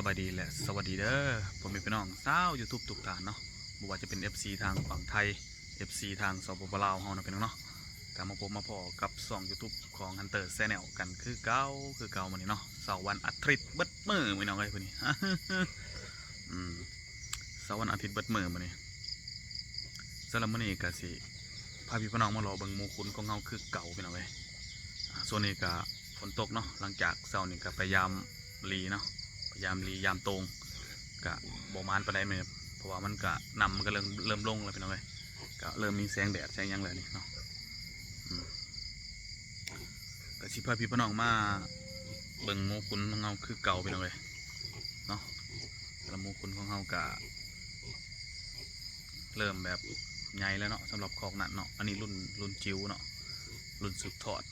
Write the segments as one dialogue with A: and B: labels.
A: บายดีและสวัสดีเด้อผมเป็นพี่น้องสาวยูทูบทุกท่านเนาะบ่ว่าจะเป็น FC ทางฝั่งไทย FC ทางสปปลาวเฮานะพี่น้องเนาะการมาพบมาพอกับช่อง YouTube ของ Hunter Channel กันคือเก่ามื้อนี้เนาะเสาร์วันอาทิตย์เบิดมื้อพี่น้องเอ้ยพุ่นนี้ เสาร์วันอาทิตย์เบิดมื้อมื้อนี้สำหรับมื้อนี้ก็สิพาพี่น้องมารอเบิ่งหมู่คุณของเฮาคือเก่าพี่น้องเอ้ยส่วนนี้ก็ฝนตกเนาะหลังจากเช้านี้ก็พยายามรีเนาะพยายามรียามตรงกะบ่มานปานใดแม่เพราะว่ามันก็นำมันก็เริ่มลงแล้วพี่น้องเอ้ยก็เริ่มมีแสงแดดแสงหยังแล้วนี่เนาะก็สิพาพี่น้องมาเบิ่งหมู่คุณของเฮาคือเก่าพี่น้องเอ้ยเนาะแล้วหมู่คุณของเฮาก็เริ่มแบบใหญ่แล้วเนาะสำหรับคอกนั้นเนาะอันนี้รุ่นจิ๋วเนาะรุ่นสืบทอด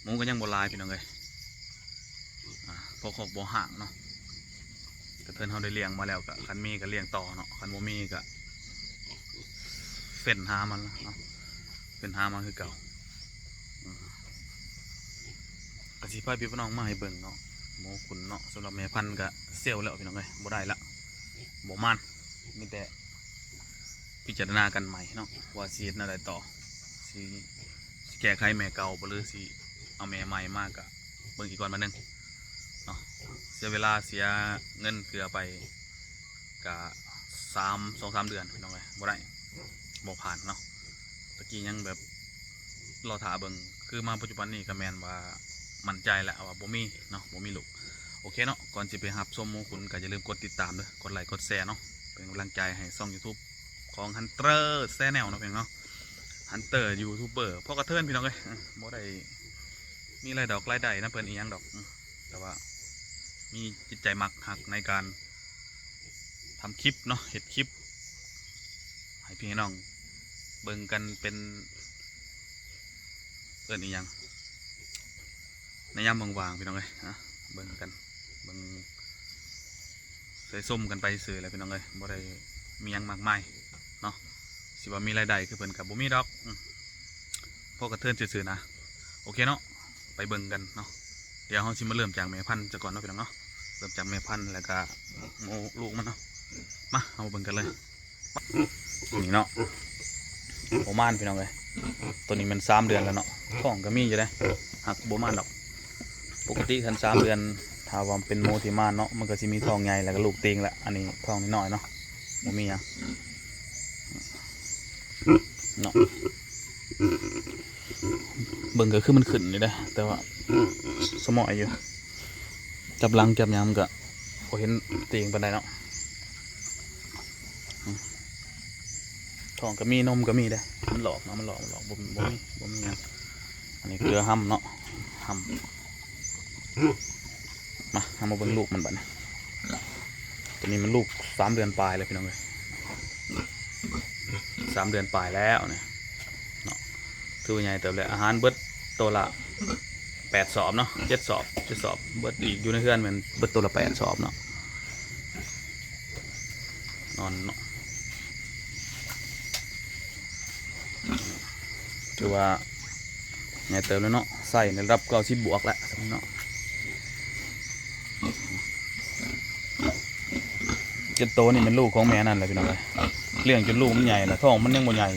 A: หมูก็ยังโบราณพี่น้องเลยพอขอกบ่ห่างเนาะแต่เพื่อนเขาได้เลี้ยงมาแล้วก็คันมีก็เลี้ยงต่อเนาะคันโมมีก็เฟ้นหามันเนาะเฟ้นหามันคือเก่าก็สิพาพี่น้องมาให้เบิ่งเนาะหมูขุนเนาะสำหรับแม่พันธุ์ก็เซลแล้วพี่น้องเลยบ่ได้ละบ่มันมีแต่พิจารณากันใหม่เนาะว่าสิเฮ็ดอะไรต่อสิแก้ไขแม่เก่าหรือสิเอาแม่ใหม่มากกะเบิ่งอีกก่อนมาหนึ่งเนาะเสียเวลาเสียเงินเกลือไปกะ2-3 เดือนพี่น้องเลยบ่ได้บ่ผ่านเนาะตะกี้ยังแบบรอถาเบิ่งคือมาปัจจุบันนี้ก็แมนว่ามั่นใจแล้วว่าบ่มีเนาะบ่มีลูกโอเคเนาะก่อนจะไปหับชมหมู่คุณก็อย่าลืมกดติดตามด้วยกดไลค์กดแชร์เนาะเป็นกำลังใจให้ช่อง YouTube ของ Hunter Channel เนาะเพียงเนาะ Hunter ยูทูบเบอร์พ่อกระเทินพี่น้องเลยบ่ได้มีรายดอกรายได้นะเพิ่นอีหยังดอกแต่ว่ามีจิตใจมักหักในการทำคลิปเนาะเห็ดคลิปให้พี่น้องเบิ่งกันเป็นเอิ้นอีหยังในยามว่างๆพี่น้องเลยเบิ่งกันเบิ่งใส่ส้มกันไปซื้ออะไรพี่น้องเลยบ่ได้มีหยังมากมายเนาะสิว่ามีรายได้คือเพิ่นกับบ่มีดอกพ่อกระเทินซื่อๆนะโอเคเนาะไปเบิ่งกันเนาะเดี๋ยวเราชิมาเริ่มจากแม่พันธุ์ก่อนเนาะพี่น้องเนาะเริ่มจากแม่พันธุ์แล้วก็ลูกมันเนาะมาเอาเบิ่งกันเลยนี่เนาะโบมานพี่น้องเลยตัวนี้มัน3 เดือนแล้วเนาะท้องก็มีอยู่ได้หักโบมานดอกปกติคัน3 เดือนถ้าว่าเป็นโมทิมานเนาะมันก็จะมีท้องใหญ่แล้วก็ลูกเต็งแหละอันนี้ท้องนิดหน่อยเนาะบ่มีอ่ะเนาะเบิ่งก็คือมันขึ้นนี่ได้แต่ว่าสมอยอยู่จับหลังจับยามก็พอเห็นตีงปานใดเนาะท้องก็มีนมก็มีได้มันหลอกเนาะมันหลอกบ่มีอันนี้เกลือห้ำเนาะห้ำมาเบิ่งลูกมันบัดนี้ตัวนี้มันลูก3 เดือนปลายเลยพี่น้องเลย3 เดือนปลายแล้วเนี่ยเนาะถือใหญ่เติบเลยอาหารเบิดตัวละ8 สอบเนาะ7 สอบเบิดอีกอยู่ในเฮือนมันเบิดตัวละ8 สอบเนาะนอนเนาะถือว่าใหญ่เติบแล้วเนาะใส่ในรับ90 บวกแล้วเนาะ7 ตัวนี่เป็นลูกของแม่นั่นแหละพี่น้องเลยเลี้ยงจนลูกมันใหญ่แล้วท้องมันยังบ่ใหญ่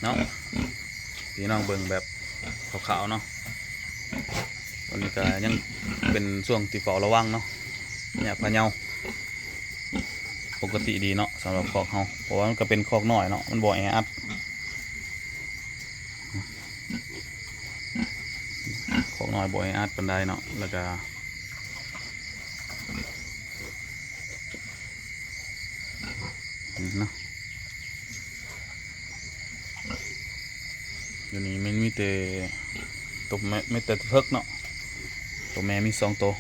A: เนาะพี่น้องเบิ่งแบบขาวๆเนาะตอนนี้ก็ยังเป็นช่วงที่เฝ้าระวังเนาะเนี่ยพะเยาปกติดีเนาะสำหรับคอกเขาเพราะว่ามันก็เป็นคอกน้อยเนาะมันบ่แออัดคอกน้อยบ่แออัดปานใดเนาะแล้วก็เนาะอยู่นี่มันมีแต่ตัวแม่ไม่แต่เพิกเนาะตัวแม่มี2 ตัว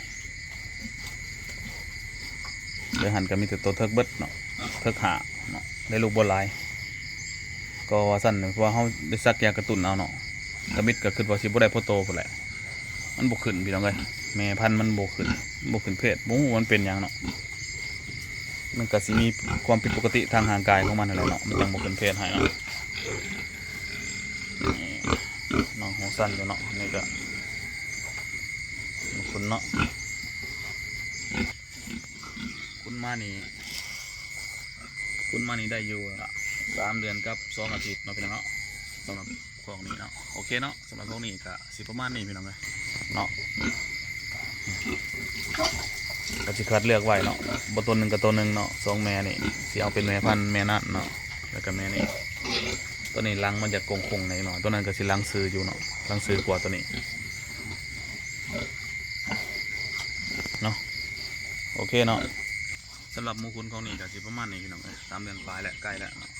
A: เดี๋ยวหันก็มีแต่ตัวเทิกเบิดเนาะเทิกหาเนาะได้ลูกบัวลายก็ว่าสั้นเพราะว่าเขาได้ซักยากระตุ้นเอาเนาะกระมิดก็ขึ้นว่าสิบ่ได้พอโตพอแหละมันบกขึ้นพี่น้องเลยแม่พันธุ์มันบกขึ้นเพศบ่ฮู้มันเป็นอย่างเนาะมันก็สิมีความผิดปกติทางร่างกายของมันอะไรเนาะมันจังบกขึ้นเพศให้เนาะน้องหัวสั้นอยู่เนาะนี่ก็ คุณเนาะคุณมานี่ได้อยู่3 เดือนกับ2 อาทิตย์เนาะพี่น้องเนาะสำหรับของนี้เนาะโอเคเนาะสำหรับของนี้ก็สิประมาณนี้พี่น้องเลยเนาะก็สิคัดเลือกไว้เนาะบ่ตัวหนึ่งกับตัวหนึ่งเนาะ2 แม่นี่สิเอาเป็นแม่พันธุ์แม่นั่นเนาะแล้วก็แม่นี่ตัวนี้ลังมันจะคงๆหน่อยเนาะตัวนั้นก็สิลังซื้ออยู่เนาะลังซื้อกว่าตัวนี้เนาะโอเคเนาะสำหรับหมูคุณของนี่ก็สิประมาณนี้พี่น้องเลย3 เดือนปลายแล้วใกล้แล้วเนาะ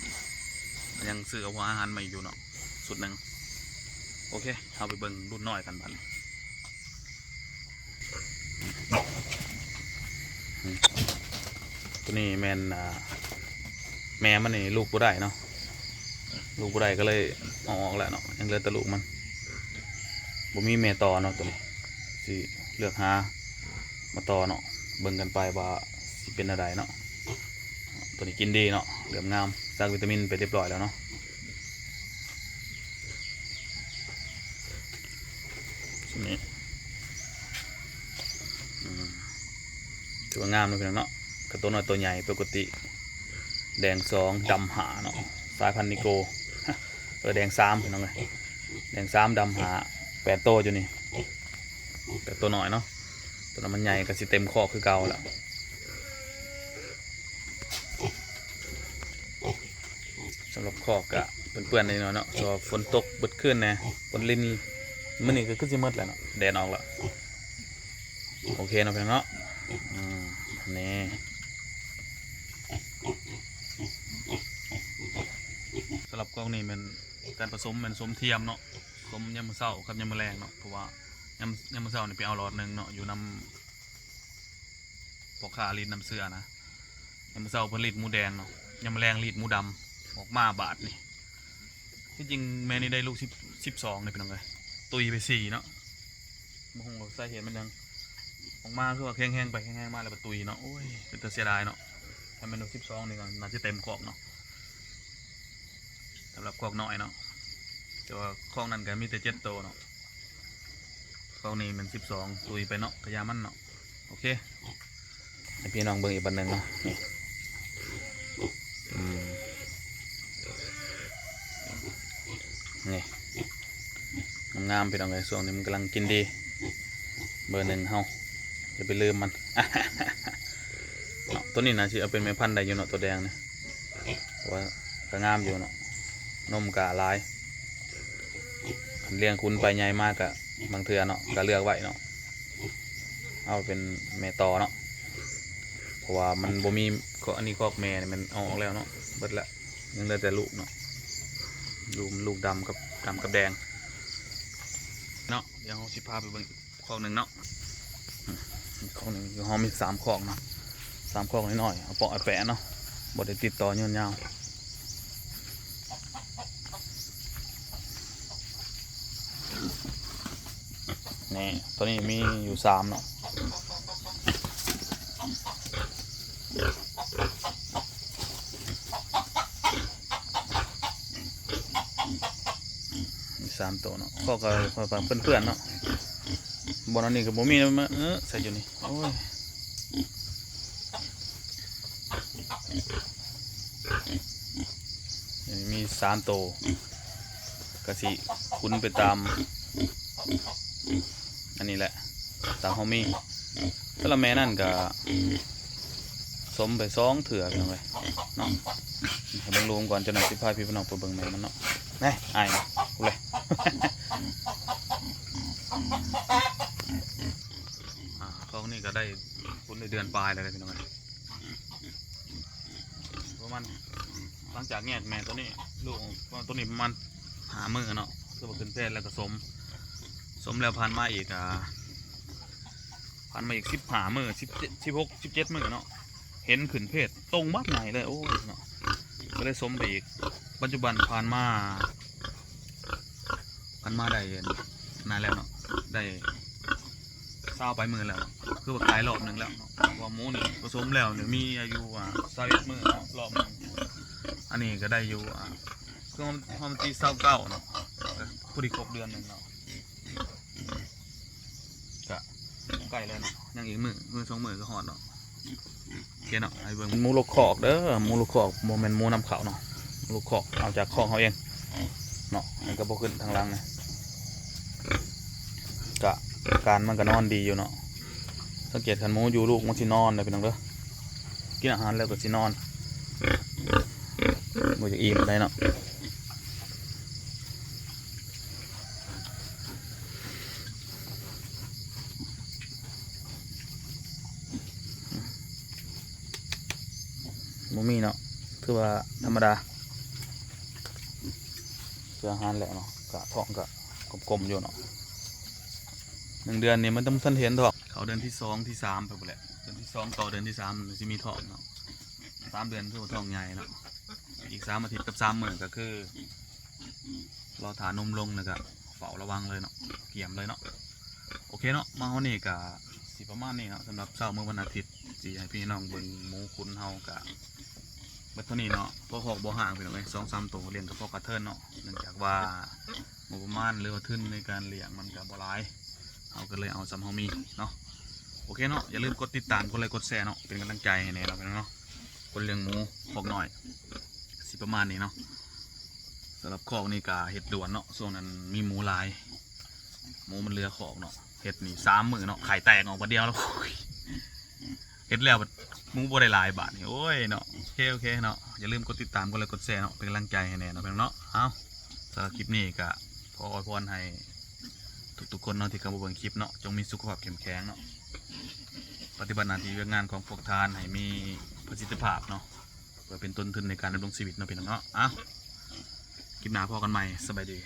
A: ยังซื้อเอาหัวอาหารมาอยู่เนาะสุดหนึ่งโอเคเอาไปเบิ่งรุ่นน้อยกันบัดตัวนี้แม่นแม่มันนี่ลูกบ่ได้เนาะลูกบ่ได้ก็เลยเอาออกแล้วเนาะยังเหลือแต่ลูกมันบ่มีแม่ต่อเนาะตัวนี้สิเลือกหามาต่อเนาะเบิ่งกันไปว่าสิเป็นอะไรเนาะตัวนี้กินดีเนาะเหลือมงามสร้างวิตามินไปเรียบร้อยแล้วเนาะนี่ถือว่างามเลยพี่น้องเนาะกระตัวน้อยตัวใหญ่ปกติแดง2ดำหาเนาะสายพันธุ์นิโกแดง3พี่น้องเลยแดง3ดำหา8 โตอยู่นี่8 ตัวหน่อยเนาะตัวนั้นมันใหญ่ก็สิเต็มคอคือเก่าแล้วสำหรับคอกะเปื่อนๆนิดหน่อยเนาะพอฝนตกบึดขึ้นนะฝนลินมันนี่ก็ขึ้นสิมืดแล้วเนาะแดดออกแล้วโอเคเนาะเพื่อนเนาะนี่สำหรับกล้องนี้มันการผสมเป็นผสมเทียมเนาะผสมยำมะเศร้ากับยำมะแรงเนาะเพราะว่ายำมะเศร้านี่ไปเอาหลอดหนึ่งเนาะอยู่น้ำปอกขาลีดน้ำเสือนะยำมะเศร้าเป็นลีดหมูแดงเนาะยำมะแรงลีดหมูดำออกมาบาทนี่ที่จริงแม่นี่ได้ลูก12เลยเป็นยังไงตุยไป4เนาะมองใส่เห็นมันยังออกมาคือว่าแห้งๆไปแห้งๆมาแล้วประตุยเนาะโอ้ยเป็นตัวเสียดายเนาะถ้าเป็นลูก12นี่ก็น่าจะเต็มกอกเนาะสำหรับกอกน้อยเนาะแต่ว่าคลองนั้นก็มีแต่7 โตเนาะคลองนี้มัน12ตุยไปเนาะกระยามันเนาะโอเคให้พี่น้องเบิ่งอีกบันหนึ่งเนาะนี่นี่งามๆพี่น้องเลยช่วงนี้มันกำลังกินดีเบอร์ 1เฮาจะไปลืมมัน ตัวนี้นะสิเอาเป็นแม่พันธุ์ได้อยู่เนาะตัวแดงเนี่ยเพราะว่าก็งามอยู่เนาะนมกะลายเลี้ยงคุณไปใหญ่มากกะบางเทือเนาะก็เลือกไว้เนาะเอาเป็นแม่ต่อเนาะเพราะว่ามันบ่มีอันนี้คอกแม่เนี่ยมันออกแล้วเนาะเบิดละยังเหลือแต่ลูกเนาะลูกดำกับแดงเนาะเดี๋ยวเราสิพาไปเบิ่งคอกหนึ่งเนาะคอกหนึ่งอยู่ห้องมี3 คอกเนาะ3 คอกน้อยๆเอาเปาะแปะเนาะบ่ได้ติดต่อยาวนี่ตัวนี้มีอยู่3เนาะ3 ตัวเนาะข้อก็เพื่อนๆเนาะบอลนี่กับโมมี่มาใส่อยู่นี่โอ้ยมี3 ตัวกะสิคุณไปตามอันนี้แหละตามเขามีถ้าละแม่นั่นก็สมไป2 เถื่อกันเลยเนาะเบิ่งรวมก่อนจะหน่อยสิพาพี่น้องไปเบิ่งแม่มันเนาะแน่ไอ้เลยคลองนี่ก็ได้คุณในเดือนปลายเลยพี่น้องประมาณหลังจากแง่แม่ตัวนี้ลูกตัวนี้ประมาณ5 มื้อเนาะคือว่าขึ้นเพศแล้วก็สมแล้วพันมาอีก15 มื้อ16 17 มื้อเนาะเห็นขึ้นเพศตรงบัดไหนเลยโอ้เนาะก็เลยสมไปอีกปัจจุบันผ่านมาได้นานแล้วเนาะได้20 ไปมื้อแล้วคือว่าขายรอบหนึ่งแล้วว่าหมูนี่ผสมแล้วเนี่ยมีอายุ21 มื้อรอบนึงอันนี้ก็ได้อยู่คือมันตี29เนาะพอดีครบเดือนหนึ่งเนาะก็ ไก่เลยเนาะยังอีกมือสองมือก็หอดเนาะโอเคเนาะไอ้เบิ่งหมูลูกคอกเด้อหมูลูกคอกโมเมนต์หมูนำเขาเนาะลูกคอกเอาจากคอกเขาเองเนาะมันก็บ่ขึ้นทางหลังนะกะการมันก็นอนดีอยู่เนาะสังเกตขันหมูอยู่ลูกมันสินอนเลยพี่น้องเด้อกินอาหารแล้วก็สินอนมันจะอิ่มได้เนาะหมูมีเนาะคือว่าธรรมดาเพื่ออาหารแหละเนาะกะท้องกะกลมๆอยู่เนาะ1 เดือนนี่มันต้องทันเห็นท้องเขาเดือนที่2ที่3ไปหมดแหละเดือนที่2ต่อเดือนที่3มันจะมีท้องเนาะ3 เดือนคือท้องใหญ่เนาะอีก3 อาทิตย์กับ3 มื้อก็คือรอฐานนมลงแล้วก็เฝ้าระวังเลยเนาะเกี่ยมเลยเนาะโอเคเนาะมาวันนี้ก็สิประมาณนี้เนาะสำหรับเช้ามื้อวันอาทิตย์ที่ให้พี่น้องเบิ่งหมูขุนเฮากะเบัดเท่านี้เนาะพอหอกบ่ห่างพี่น้องเอ้ย2-3 ตัวเลี้ยงกับพ่อกระเทินเนาะเนื่องจากว่างบประมาณหรือว่าทุนในการเลี้ยงมันก็บ่หลายเอาก็เลยเอาซ้ำเฮามีเนาะโอเคเนาะอย่าลืมกดติดตามกดไลค์กดแชร์เนาะเป็นกำลังใจให้แน่เนาะพี่น้องเนาะคนเลี้ยงหมูพอกหน่อยสิประมาณนี้เนาะสำหรับคอกนี่ก็เห็ดด่วนเนาะช่วงนั้นมีหมูหลายหมูมันเรือคอกเนาะเห็ดนี่3 มื้อเนาะไข่แตกออกมาเดียวแล้วเห็ดแล้วหมูบ่ได้หลายบาทนี่โอ้ยเนาะโอเคเนาะอย่าลืมกดติดตามกดไลค์กดแชร์เนาะเป็นกำลังใจให้แน่เนาะพี่น้องเนาะเอาสำหรับคลิปนี้ก็ขออวยพรให้ทุกคนเนาะที่เข้ามาเบิ่งคลิปเนาะจงมีสุขภาพเข้มแข็งเนาะปฏิบัติหน้าที่เรื่องงานของพวกทานให้มีประสิทธิภาพเนาะเพื่อเป็นต้นทุนในการดำรงชีวิตเนาะพี่น้องเนาะคลิปหน้าพอกันใหม่สบายดี